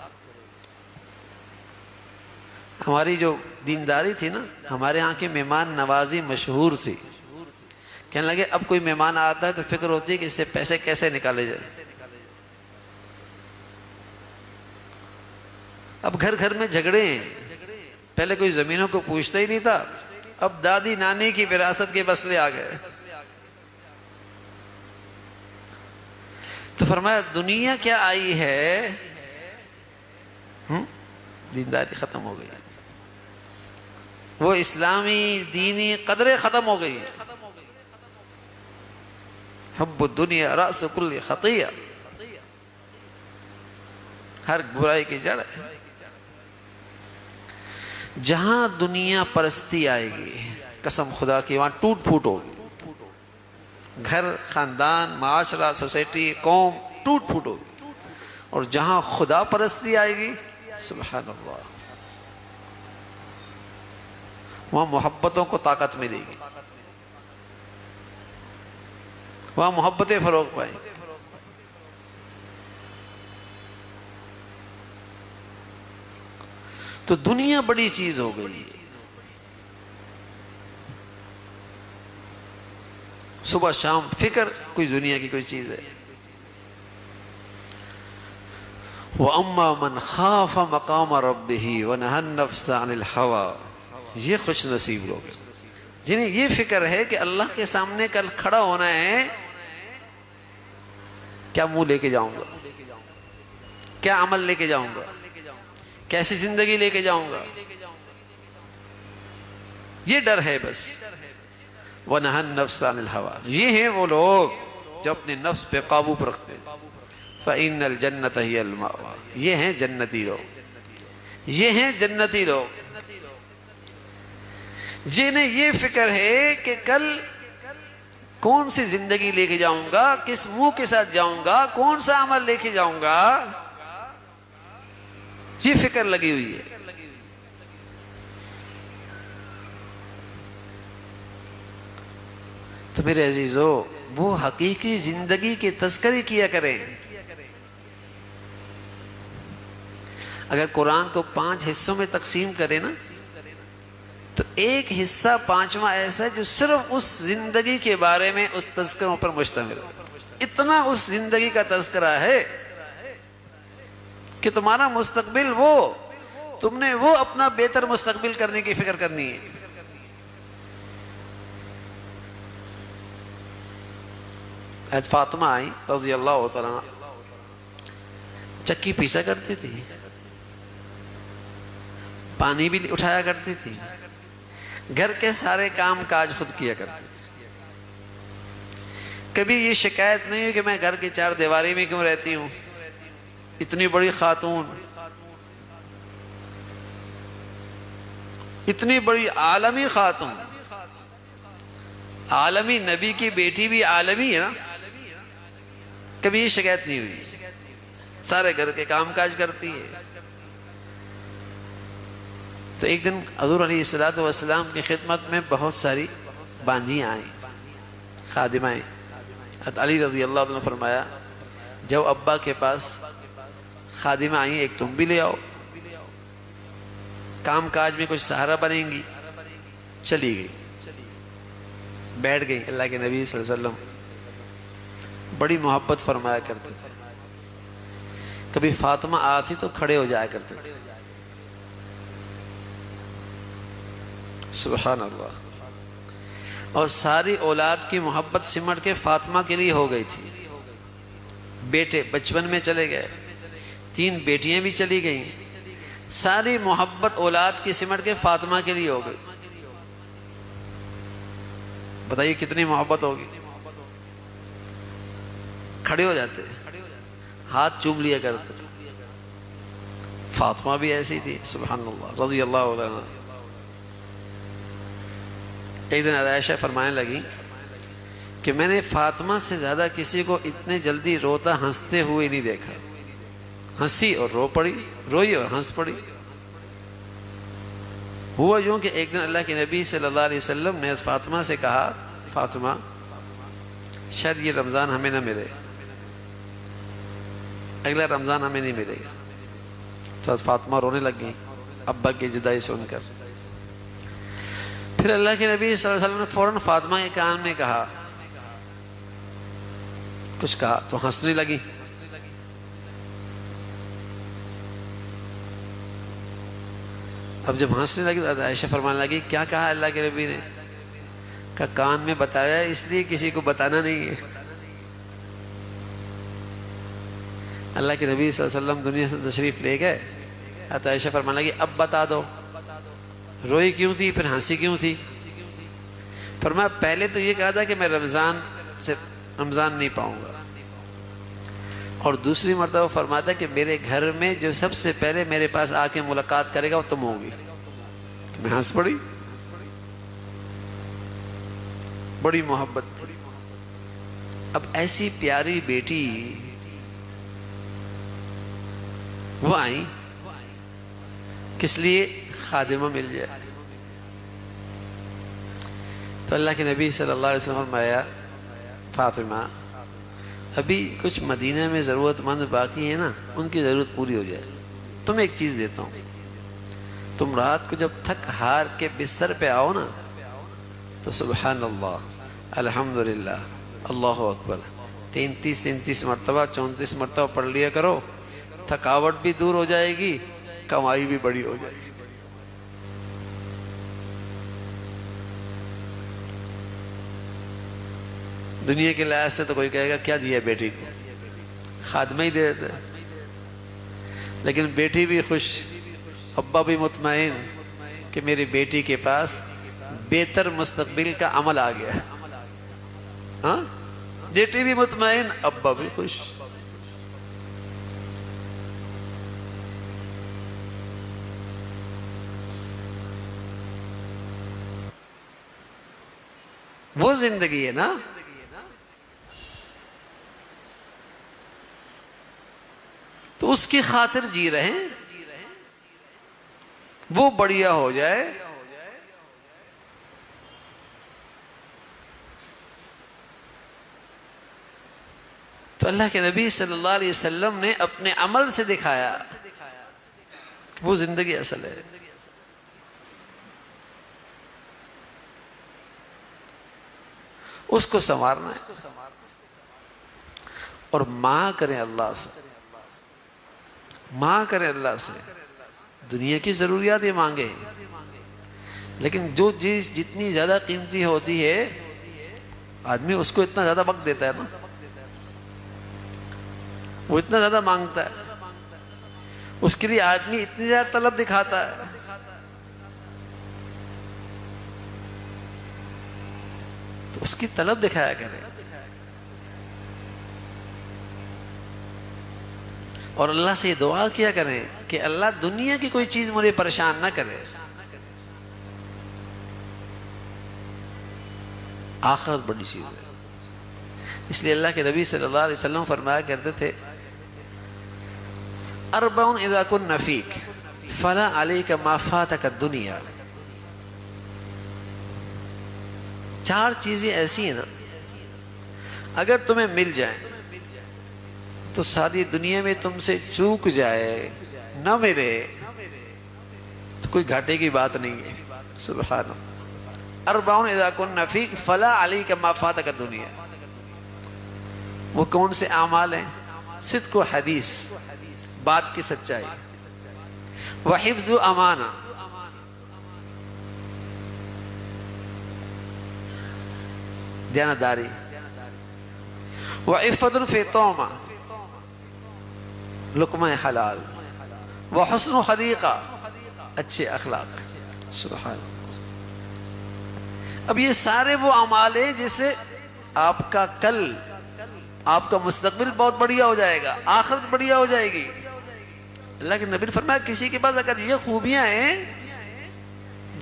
ہماری جو دینداری تھی نا، ہمارے ہاں کی مہمان نوازی مشہور تھی. کہنے لگے اب کوئی مہمان آتا ہے تو فکر ہوتی ہے کہ اس سے پیسے کیسے نکالے جائے. اب گھر گھر میں جھگڑے ہیں، پہلے کوئی زمینوں کو پوچھتا ہی نہیں تھا، اب دادی نانی کی وراثت کے مسئلے آ گئے۔ تو فرمایا دنیا کیا آئی ہے، دینداری ختم ہو گئی، وہ اسلامی دینی قدریں ختم ہو گئی۔ حب الدنیا رأس کل خطیہ، ہر برائی کی جڑ ہے۔ جہاں دنیا پرستی آئے گی قسم خدا کی وہاں ٹوٹ پھوٹ ہوگی، گھر، خاندان، معاشرہ، سوسائٹی، قوم ٹوٹ پھوٹ ہوگی۔ اور جہاں خدا پرستی آئے گی سبحان اللہ وہاں محبتوں کو طاقت ملے گی، وہاں محبتیں فروغ پائیں گی۔ تو دنیا بڑی چیز ہو گئی، صبح شام فکر کوئی دنیا کی کوئی چیز ہے۔ وَأَمَّا مَنْ خَافَ مَقَامَ رَبِّهِ وَنَهَى النَّفْسَ عَنِ الْهَوَىٰ، یہ خوش نصیب لوگ جنہیں یہ فکر ہے کہ اللہ کے سامنے کل کھڑا ہونا ہے، کیا منہ لے کے جاؤں گا، کیا عمل لے کے جاؤں گا، کیسی زندگی لے کے جاؤں گا، یہ ڈر ہے بس۔ وَنَهَى النَّفْسَ عَنِ الْهَوَىٰ، یہ ہیں وہ لوگ جو اپنے نفس پہ قابو پر رکھتے ہیں۔ فَإِنَّ الْجَنَّةَ هِيَ الْمَأْوَىٰ، یہ ہیں جنتی لوگ، یہ ہیں جنتی لوگ جنہیں یہ فکر ہے کہ کل کون سی زندگی لے کے جاؤں گا، کس منہ کے ساتھ جاؤں گا، کون سا عمل لے کے جاؤں گا، یہ فکر لگی ہوئی ہے۔ تو میرے عزیزو وہ حقیقی زندگی کی تذکری کیا کریں۔ اگر قرآن کو 5 حصوں میں تقسیم کرے نا تو ایک حصہ 5واں ایسا ہے جو صرف اس زندگی کے بارے میں اس تذکروں پر مشتمل ہے، اتنا اس زندگی کا تذکرہ ہے کہ تمہارا مستقبل تم نے وہ اپنا بہتر مستقبل کرنے کی فکر کرنی ہے۔ حضرت فاطمہ آئی رضی اللہ تعالیٰ عنہ، چکی پیسا کرتی تھی، پانی بھی اٹھایا کرتی تھی، گھر کے سارے کام کاج خود کیا کرتی تھی۔ کبھی یہ شکایت نہیں ہوئی کہ میں گھر کی 4 دیواری میں کیوں رہتی ہوں، اتنی بڑی خاتون، اتنی بڑی عالمی خاتون، عالمی نبی کی بیٹی بھی عالمی ہے نا، کبھی یہ شکایت نہیں ہوئی، سارے گھر کے کام کاج کرتی ہے۔ تو ایک دن حضور علیہ السلام کی خدمت میں بہت ساری بانجیاں آئیں، خادمائیں۔ حضرت علی رضی اللہ عنہ نے فرمایا جب ابا کے پاس خادمہ آئیں ایک تم بھی لے آؤ، کام کاج میں کچھ سہارا بنیں گی۔ چلی گئی، بیٹھ گئی۔ اللہ کے نبی صلی اللہ علیہ وسلم بڑی محبت فرمایا کرتے تھے، کبھی فاطمہ آتی تو کھڑے ہو جایا کرتے تھے، سبحان اللہ۔ اور ساری اولاد کی محبت سمٹ کے فاطمہ کے لیے ہو گئی تھی۔ بیٹے بچپن میں چلے گئے، 3 بیٹیاں بھی چلی گئیں، ساری محبت اولاد کی سمٹ کے فاطمہ کے لیے ہو گئی۔ بتائیے کتنی محبت ہوگی۔ کھڑے ہو جاتے، ہاتھ چوم لیا کرتے۔ فاطمہ بھی ایسی تھی سبحان اللہ رضی اللہ عنہ۔ ایک دن عائشہ فرمانے لگی کہ میں نے فاطمہ سے زیادہ کسی کو اتنے جلدی روتا ہنستے ہوئے نہیں دیکھا۔ ہنسی اور رو پڑی، روئی اور ہنس پڑی۔ ہوا یوں کہ ایک دن اللہ کے نبی صلی اللہ علیہ وسلم نے فاطمہ سے کہا فاطمہ شاید یہ رمضان ہمیں نہ ملے، اگلا رمضان ہمیں نہیں ملے گا۔ تو فاطمہ رونے لگ گئی ابا کی جدائی سن کر۔ پھر اللہ کے نبی صلی اللہ علیہ وسلم نے فوراً فاطمہ کے کان میں کہا، کچھ کہا تو ہنسنے لگی۔ اب جب ہنسنے لگی تو عائشہ فرمانے لگی کیا کہا اللہ کے نبی نے؟ کہا کان میں بتایا اس لیے کسی کو بتانا نہیں ہے۔ اللہ کے نبی صلی اللہ علیہ وسلم دنیا سے تشریف لے گئے، عائشہ فرمانے لگی اب بتا دو روئی کیوں تھی پھر ہنسی کیوں تھی؟ فرمایا پہلے تو یہ کہا تھا کہ میں رمضان نہیں پاؤں گا، اور دوسری مرتبہ فرماتا کہ میرے گھر میں جو سب سے پہلے میرے پاس آ کے ملاقات کرے گا وہ تم ہوگی۔ میں ہنس پڑی، بڑی محبت تھی۔ اب ایسی پیاری بیٹی وہ آئی کس لیے؟ خادمہ مل جائے۔ تو اللہ کے نبی صلی اللہ علیہ وسلم فرمایا فاطمہ ابھی کچھ مدینہ میں ضرورت مند باقی ہے نا، ان کی ضرورت پوری ہو جائے، تم ایک چیز دیتا ہوں، تم رات کو جب تھک ہار کے بستر پہ آؤ نا تو سبحان اللہ الحمدللہ اللہ اکبر 33 37 مرتبہ 34 مرتبہ پڑھ لیا کرو، تھکاوٹ بھی دور ہو جائے گی، کمائی بھی بڑی ہو جائے گی۔ دنیا کے لحاظ سے تو کوئی کہے گا کیا دیا بیٹی کو، خادمہ ہی دے دیتے، لیکن بیٹی بھی خوش، ابا بھی مطمئن کہ میری بیٹی کے پاس بہتر مستقبل کا عمل آ گیا ہے۔ ہاں، بیٹی بھی مطمئن، ابا بھی خوش۔ وہ زندگی ہے نا۔ تو اس کی خاطر جی رہے ہیں، وہ بڑھیا ہو جائے۔ تو اللہ کے نبی صلی اللہ علیہ وسلم نے اپنے عمل سے دکھایا کہ وہ زندگی اصل ہے۔ اس کو سنوارنا ہے، اور ماں کریں اللہ سے، ماں کریں اللہ سے۔ دنیا کی ضروریات یہ مانگے، لیکن جو چیز جتنی زیادہ قیمتی ہوتی ہے آدمی اس کو اتنا زیادہ وقت دیتا ہے نا، وہ اتنا زیادہ مانگتا ہے، اس کے لیے آدمی اتنی زیادہ طلب دکھاتا ہے۔ تو اس کی طلب دکھایا کرے، اور اللہ سے یہ دعا کیا کریں کہ اللہ دنیا کی کوئی چیز مجھے پریشان نہ کرے، آخرت بڑی چیز ہے۔ اس لیے اللہ کے نبی صلی اللہ علیہ وسلم فرمایا کرتے تھے اربع اذا کن فیک فلا علیک ما فاتک الدنیا۔ 4 چیزیں ایسی ہیں نا اگر تمہیں مل جائیں تو ساری دنیا میں تم سے چوک جائے نہ ملے تو کوئی گھاٹے کی بات نہیں ہے۔ سبحان اللہ۔ اربع اذا کن فیک فلا علیک ما فاتک الدنیا۔ وہ کون سے اعمال ہیں؟ صدق و حدیث، بات کی سچائی، وحفظ امانہ، دیانتداری، وعفت فی طعمہ، لقمہ حلال، وحسن خلیقہ، اچھے اخلاق۔ سبحان اللہ۔ اب یہ سارے وہ اعمال ہیں جس سے آپ کا کل، آپ کا مستقبل بہت بڑھیا ہو جائے گا، آخرت بڑھیا ہو جائے گی۔ اللہ کے نبی نے فرمایا کسی کے پاس اگر یہ خوبیاں ہیں،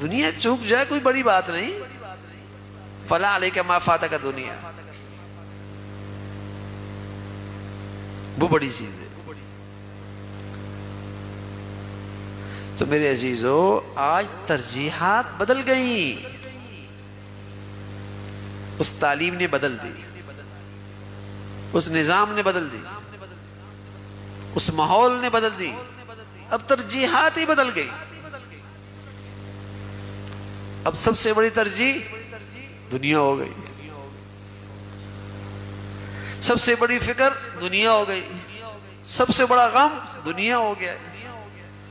دنیا چوک جائے کوئی بڑی بات نہیں، فلا علیک ما فاتک دنیا، وہ بڑی چیز ہے۔ تو میرے عزیزو آج ترجیحات بدل گئیں، اس تعلیم نے بدل دی، اس نظام نے بدل دی، اس ماحول نے بدل دی، اب ترجیحات ہی بدل گئی۔ اب سب سے بڑی ترجیح دنیا ہو گئی، سب سے بڑی فکر دنیا ہو گئی، سب سے بڑا غم دنیا ہو گیا،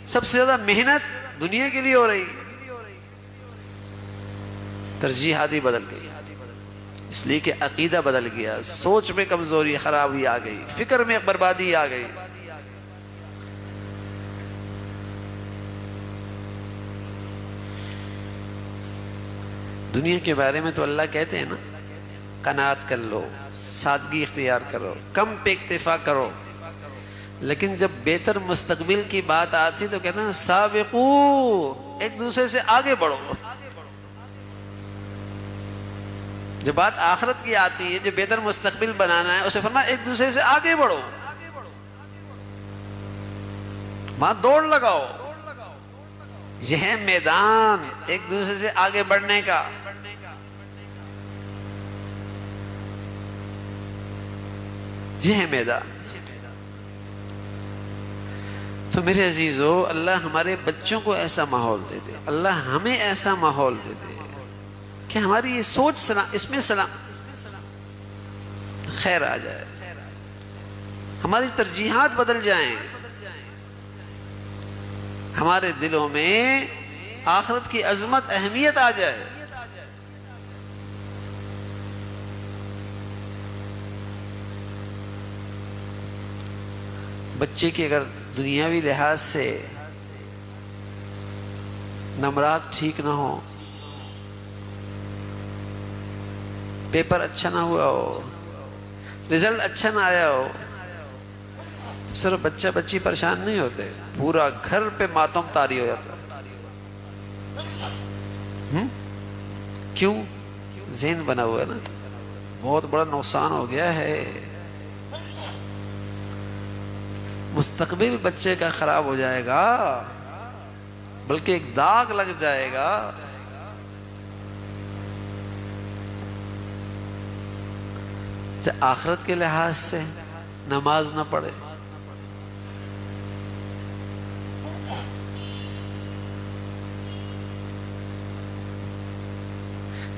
سب سے زیادہ محنت دنیا کے لیے ہو رہی، ترجیحات ہی بدل گئی، اس لیے کہ عقیدہ بدل گیا، سوچ میں کمزوری خرابی آ گئی، فکر میں بربادی آ گئی۔ دنیا کے بارے میں تو اللہ کہتے ہیں نا، قناعت کر لو، سادگی اختیار کرو، کم پہ اکتفا کرو، لیکن جب بہتر مستقبل کی بات آتی تو کہتے ہیں سابقو، ایک دوسرے سے آگے بڑھو۔ جب بات آخرت کی آتی ہے، جو بہتر مستقبل بنانا ہے، اسے فرمایا ایک دوسرے سے آگے بڑھو، وہاں دوڑ لگاؤ، یہ ہے میدان ایک دوسرے سے آگے بڑھنے کا۔ یہ ہے میدان۔ تو میرے عزیزو، اللہ ہمارے بچوں کو ایسا ماحول دے دے، اللہ ہمیں ایسا ماحول دے دے کہ ہماری یہ سوچ اس میں خیر آ جائے، ہماری ترجیحات بدل جائیں، ہمارے دلوں میں آخرت کی عظمت اہمیت آ جائے۔ بچے کی اگر دنیاوی لحاظ سے نمرات ٹھیک نہ ہو، پیپر اچھا نہ ہوا ہو، رزلٹ اچھا نہ آیا ہو، تو صرف بچہ بچی پریشان نہیں ہوتے، پورا گھر پہ ماتم طاری ہو جاتا۔ کیوں؟ ذہن بنا ہوا ہے نا، بہت بڑا نقصان ہو گیا ہے، مستقبل بچے کا خراب ہو جائے گا، بلکہ ایک داغ لگ جائے گا۔ آخرت کے لحاظ سے نماز نہ پڑھے،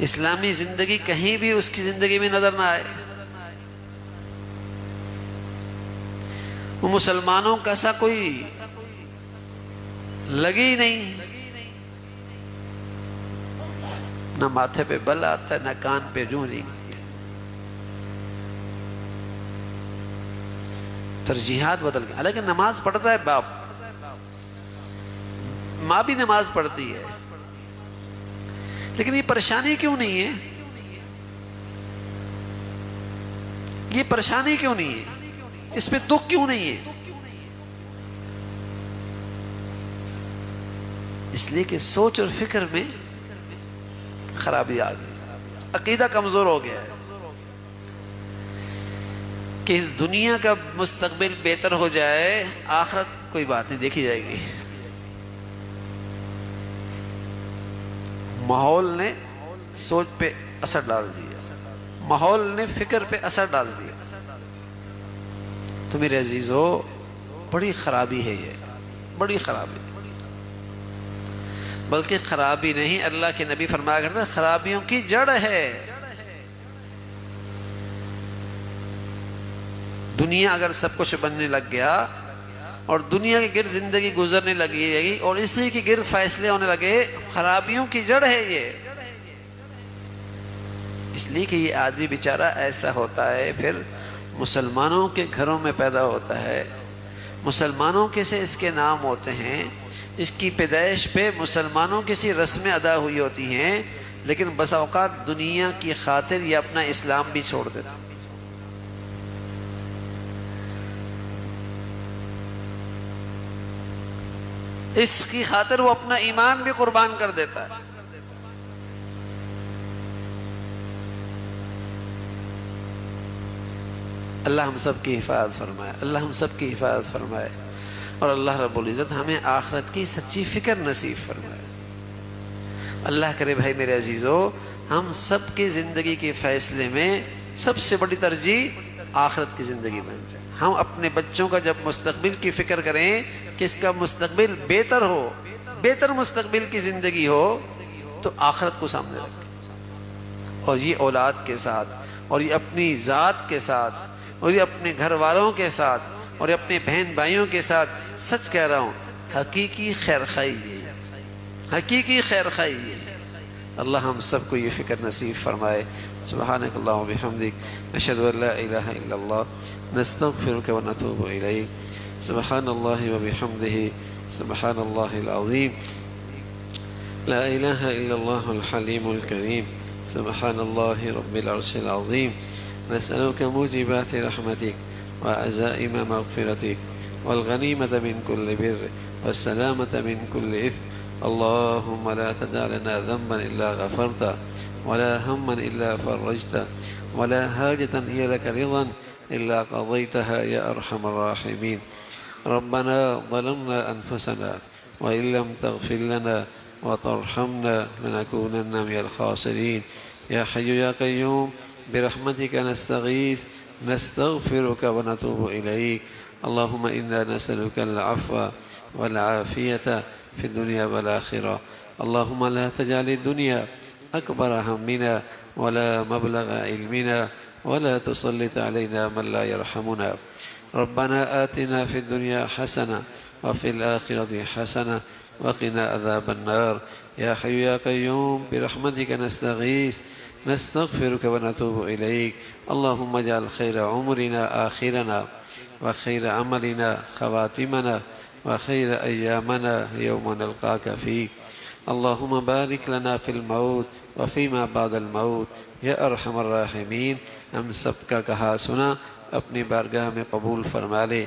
اسلامی زندگی کہیں بھی اس کی زندگی میں نظر نہ آئے، وہ مسلمانوں کا سا کوئی لگی نہیں، نہ ماتھے پہ بل آتا ہے، نہ کان پہ جوں نہیں۔ ترجیحات بدل گئی۔ حالانکہ نماز پڑھتا ہے باپ، ماں بھی نماز پڑھتی ہے، لیکن یہ پریشانی کیوں نہیں ہے؟ یہ پریشانی کیوں نہیں ہے؟ اس میں دکھ کیوں نہیں ہے؟ اس لیے کہ سوچ اور فکر میں خرابی آ گئی، عقیدہ کمزور ہو گیا ہے کہ اس دنیا کا مستقبل بہتر ہو جائے، آخرت کوئی بات نہیں، دیکھی جائے گی۔ ماحول نے سوچ پہ اثر ڈال دیا، ماحول نے فکر پہ اثر ڈال دیا۔ تو میرے عزیزو، بڑی خرابی ہے، یہ بڑی خرابی، بلکہ خرابی نہیں، اللہ کے نبی فرمایا کرتے ہیں خرابیوں کی جڑ ہے۔ دنیا اگر سب کچھ بننے لگ گیا اور دنیا کے گرد زندگی گزرنے لگی اور اسی کے گرد فیصلے ہونے لگے، خرابیوں کی جڑ ہے یہ۔ اس لیے کہ یہ آدمی بیچارہ ایسا ہوتا ہے، پھر مسلمانوں کے گھروں میں پیدا ہوتا ہے، مسلمانوں کے سے اس کے نام ہوتے ہیں، اس کی پیدائش پہ مسلمانوں کی سی رسمیں ادا ہوئی ہوتی ہیں، لیکن بس اوقات دنیا کی خاطر یہ اپنا اسلام بھی چھوڑ دیتا، اس کی خاطر وہ اپنا ایمان بھی قربان کر دیتا ہے۔ اللہ ہم سب کی حفاظت فرمائے، اللہ ہم سب کی حفاظت فرمائے، اور اللہ رب العزت ہمیں آخرت کی سچی فکر نصیب فرمائے۔ اللہ کرے بھائی میرے عزیزو، ہم سب کی زندگی کے فیصلے میں سب سے بڑی ترجیح آخرت کی زندگی بن جائے۔ ہم اپنے بچوں کا جب مستقبل کی فکر کریں کہ اس کا مستقبل بہتر ہو، بہتر مستقبل کی زندگی ہو، تو آخرت کو سامنے رکھیں، اور یہ اولاد کے ساتھ، اور یہ اپنی ذات کے ساتھ، اور یہ اپنے گھر والوں کے ساتھ، اور یہ اپنے بہن بھائیوں کے ساتھ، سچ کہہ رہا ہوں، حقیقی خیر خواہی ہے، حقیقی خیر خواہی یہ ہے۔ اللہ ہم سب کو یہ فکر نصیب فرمائے۔ سبحانک اللہم و بحمدک، نشہد ان لا الہ الا اللہ، نستغفرک و نتوب الیک۔ سبحان اللہ و بحمدہ، سبحان اللہ العظیم، لا الہ الا اللہ الحلیم الکریم، سبحان اللہ رب العرش العظیم۔ نسألك موجبات رحمتك وعزائم مغفرتك والغنيمة من كل بر والسلامة من كل إثم. اللهم لا تدع لنا ذنبا إلا غفرته ولا هما إلا فرجته ولا حاجة هي لك رضا إلا قضيتها يا أرحم الراحمين. ربنا ظلمنا أنفسنا وإن لم تغفر لنا وترحمنا لنكونن من الخاسرين. يا حي يا قيوم برحمتك نستغيث نستغفرك ونتوب إليك. اللهم إنا نسألك العفو والعافية في الدنيا والآخرة. اللهم لا تجعل الدنيا أكبر همنا ولا مبلغ علمنا ولا تسلط علينا من لا يرحمنا. ربنا آتنا في الدنيا حسنة وفي الآخرة حسنة وقنا عذاب النار. يا حي يا قيوم برحمتك نستغيث نستغفرك ونتوب إليك. اللهم اجعل خير عمرنا آخرنا وخير عملنا خواتمنا وخير أيامنا يوم نلقاك فيه. اللهم بارك لنا في الموت وفيما بعد الموت يا أرحم الراحمين. ہم سب کا کہا سنا اپنی بارگاہ میں قبول فرما لے.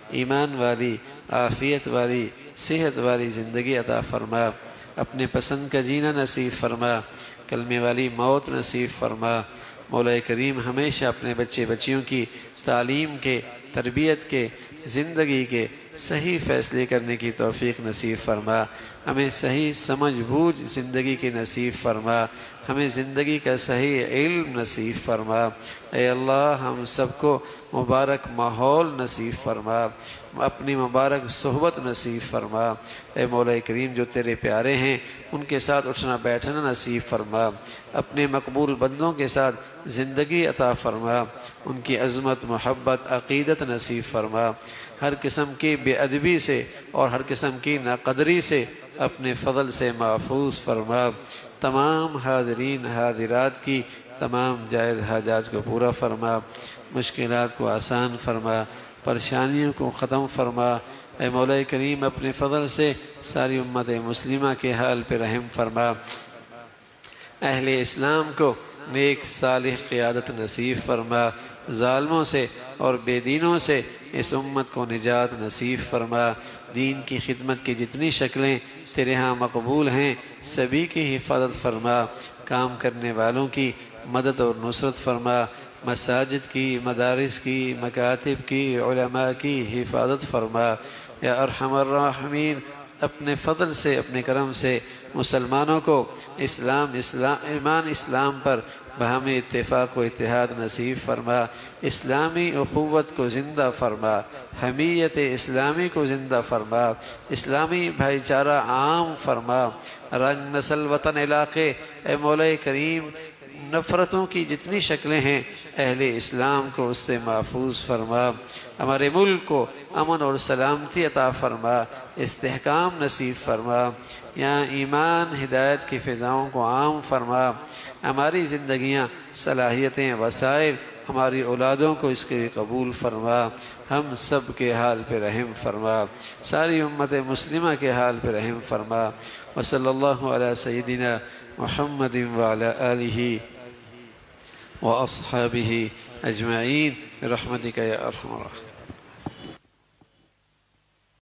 ایمان والی، عافیت والی، صحت والی زندگی عطا فرما. اپنے پسند کا جینا نصیب فرما. کلمے والی موت نصیب فرما. مولا کریم ہمیشہ اپنے بچے بچیوں کی تعلیم کے، تربیت کے، زندگی کے صحیح فیصلے کرنے کی توفیق نصیب فرما. ہمیں صحیح سمجھ بوجھ زندگی کی نصیب فرما. ہمیں زندگی کا صحیح علم نصیب فرما. اے اللہ ہم سب کو مبارک ماحول نصیب فرما، اپنی مبارک صحبت نصیب فرما. اے مولا کریم جو تیرے پیارے ہیں ان کے ساتھ اٹھنا بیٹھنا نصیب فرما. اپنے مقبول بندوں کے ساتھ زندگی عطا فرما. ان کی عظمت، محبت، عقیدت نصیب فرما. ہر قسم کی بے ادبی سے اور ہر قسم کی ناقدری سے اپنے فضل سے محفوظ فرما. تمام حاضرین حاضرات کی تمام جائز حاجات کو پورا فرما. مشکلات کو آسان فرما، پریشانیوں کو ختم فرما. اے مولا کریم اپنے فضل سے ساری امت مسلمہ کے حال پہ رحم فرما. اہل اسلام کو نیک صالح قیادت نصیب فرما. ظالموں سے اور بے دینوں سے اس امت کو نجات نصیب فرما. دین کی خدمت کی جتنی شکلیں تیرے ہاں مقبول ہیں سبھی کی حفاظت فرما. کام کرنے والوں کی مدد اور نصرت فرما. مساجد کی، مدارس کی، مکاتب کی، علماء کی حفاظت فرما. یا ارحم الراحمین اپنے فضل سے، اپنے کرم سے مسلمانوں کو ایمان اسلام پر باہمی اتفاق و اتحاد نصیب فرما. اسلامی اخوت کو زندہ فرما. حمیت اسلامی کو زندہ فرما. اسلامی بھائی چارہ عام فرما. رنگ، نسل، وطن، علاقے، اے مولا کریم نفرتوں کی جتنی شکلیں ہیں اہل اسلام کو اس سے محفوظ فرما. ہمارے ملک کو امن اور سلامتی عطا فرما. استحکام نصیب فرما. یہاں ایمان ہدایت کی فضاؤں کو عام فرما. ہماری زندگیاں، صلاحیتیں، وسائل، ہماری اولادوں کو اس کے قبول فرما. ہم سب کے حال پہ رحم فرما. ساری امت مسلمہ کے حال پہ رحم فرما. وصلی اللہ علی سیدنا محمد وعلی آلہ وأصحابه أجمعين برحمتك يا أرحم الراحمين.